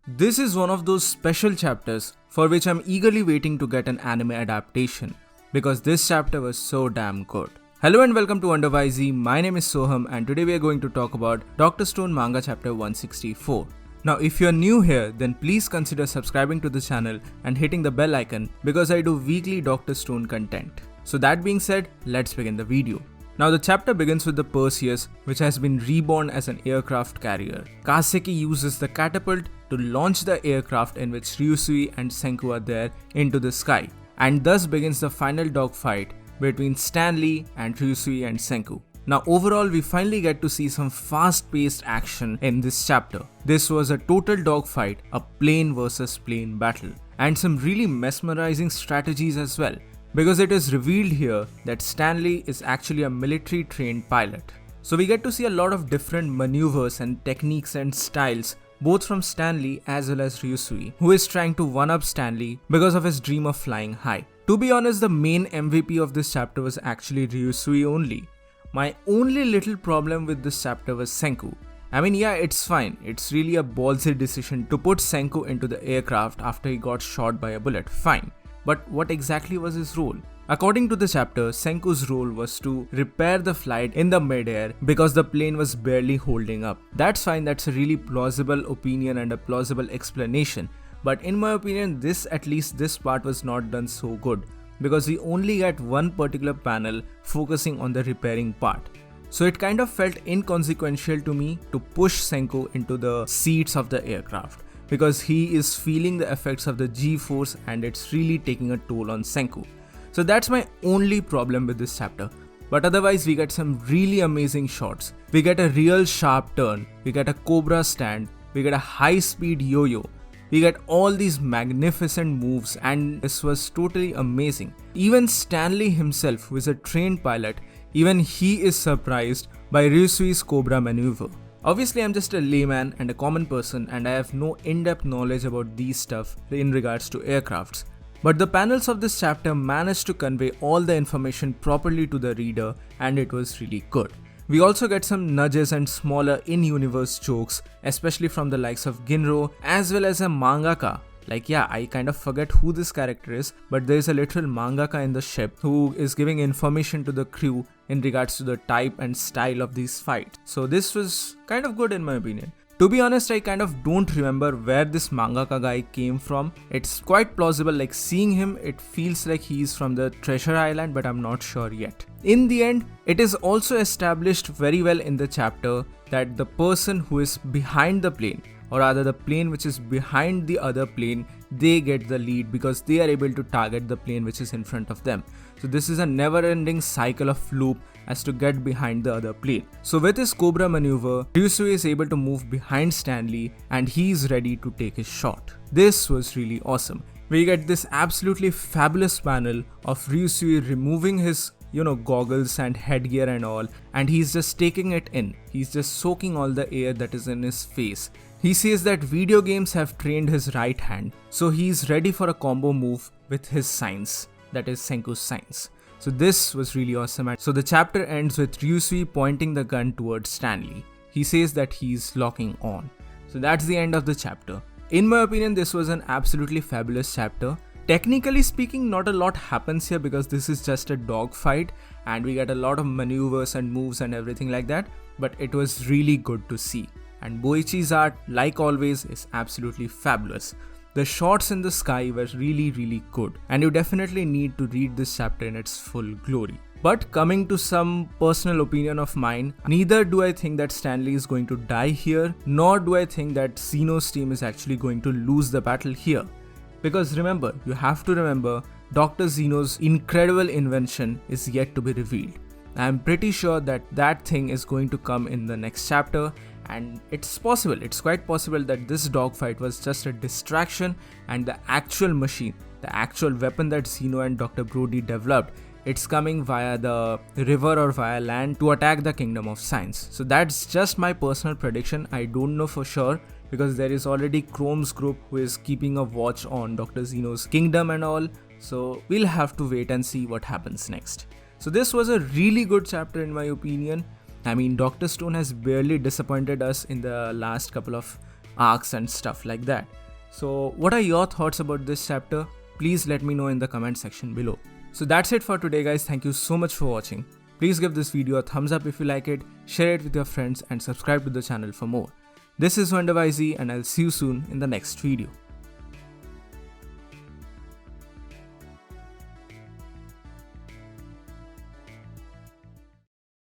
This is one of those special chapters for which I'm eagerly waiting to get an anime adaptation because this chapter was so damn good. Hello and welcome to Under YZ, my name is Soham and today we are going to talk about Dr. Stone manga chapter 164. Now if you're new here then please consider subscribing to the channel and hitting the bell icon because I do weekly Dr. Stone content. So that being said, let's begin the video. Now the chapter begins with the Perseus, which has been reborn as an aircraft carrier. Kaseki uses the catapult to launch the aircraft in which Ryusui and Senku are there into the sky, and thus begins the final dogfight between Stanley and Ryusui and Senku. Now overall we finally get to see some fast-paced action in this chapter. This was a total dogfight, a plane versus plane battle, and some really mesmerizing strategies as well. Because it is revealed here that Stanley is actually a military trained pilot. So we get to see a lot of different maneuvers and techniques and styles both from Stanley as well as Ryusui, who is trying to one-up Stanley because of his dream of flying high. To be honest, the main MVP of this chapter was actually Ryusui only. My only little problem with this chapter was Senku. I mean, yeah, it's fine. It's really a ballsy decision to put Senku into the aircraft after he got shot by a bullet. Fine. But what exactly was his role? According to the chapter, Senku's role was to repair the flight in the mid-air because the plane was barely holding up. That's fine, that's a really plausible opinion and a plausible explanation. But in my opinion, at least this part was not done so good because we only get one particular panel focusing on the repairing part. So it kind of felt inconsequential to me to push Senku into the seats of the aircraft, because he is feeling the effects of the G-force and it's really taking a toll on Senku. So that's my only problem with this chapter. But otherwise we get some really amazing shots. We get a real sharp turn, we get a cobra stand, we get a high speed yo-yo. We get all these magnificent moves and this was totally amazing. Even Stanley himself, who is a trained pilot, even he is surprised by Ryusui's cobra maneuver. Obviously, I'm just a layman and a common person and I have no in-depth knowledge about these stuff in regards to aircrafts. But the panels of this chapter managed to convey all the information properly to the reader and it was really good. We also get some nudges and smaller in-universe jokes, especially from the likes of Ginro as well as a mangaka. Like, yeah, I kind of forget who this character is, but there is a literal mangaka in the ship who is giving information to the crew in regards to the type and style of these fights. So this was kind of good in my opinion. To be honest, I kind of don't remember where this mangaka guy came from. It's quite plausible, like seeing him, it feels like he's from the Treasure Island, but I'm not sure yet. In the end, it is also established very well in the chapter that the person who is behind the plane, or rather the plane which is behind the other plane, they get the lead because they are able to target the plane which is in front of them. So this is a never-ending cycle of loop as to get behind the other plane. So with his Cobra maneuver, Ryusui is able to move behind Stanley and he is ready to take his shot. This was really awesome. We get this absolutely fabulous panel of Ryusui removing his goggles and headgear and all, and he's just taking it in. He's just soaking all the air that is in his face. He says that video games have trained his right hand, so he's ready for a combo move with his signs, that is Senku's signs. So this was really awesome. And so the chapter ends with Ryusui pointing the gun towards Stanley. He says that he's locking on. So that's the end of the chapter. In my opinion, this was an absolutely fabulous chapter. Technically speaking, not a lot happens here because this is just a dogfight and we get a lot of maneuvers and moves and everything like that, but it was really good to see. And Boichi's art, like always, is absolutely fabulous. The shots in the sky were really good and you definitely need to read this chapter in its full glory. But coming to some personal opinion of mine, neither do I think that Stanley is going to die here, nor do I think that Zeno's team is actually going to lose the battle here. Because remember, you have to remember, Dr. Zeno's incredible invention is yet to be revealed. I am pretty sure that thing is going to come in the next chapter, and it's quite possible that this dogfight was just a distraction and the actual machine, the actual weapon that Zeno and Dr. Brody developed, it's coming via the river or via land to attack the Kingdom of Science. So that's just my personal prediction. I don't know for sure because there is already Chrome's group who is keeping a watch on Dr. Zeno's kingdom and all. So we'll have to wait and see what happens next. So this was a really good chapter in my opinion. I mean, Dr. Stone has barely disappointed us in the last couple of arcs and stuff like that. So what are your thoughts about this chapter? Please let me know in the comment section below. So that's it for today guys, thank you so much for watching. Please give this video a thumbs up if you like it, share it with your friends and subscribe to the channel for more. This is WonderWyZ and I'll see you soon in the next video.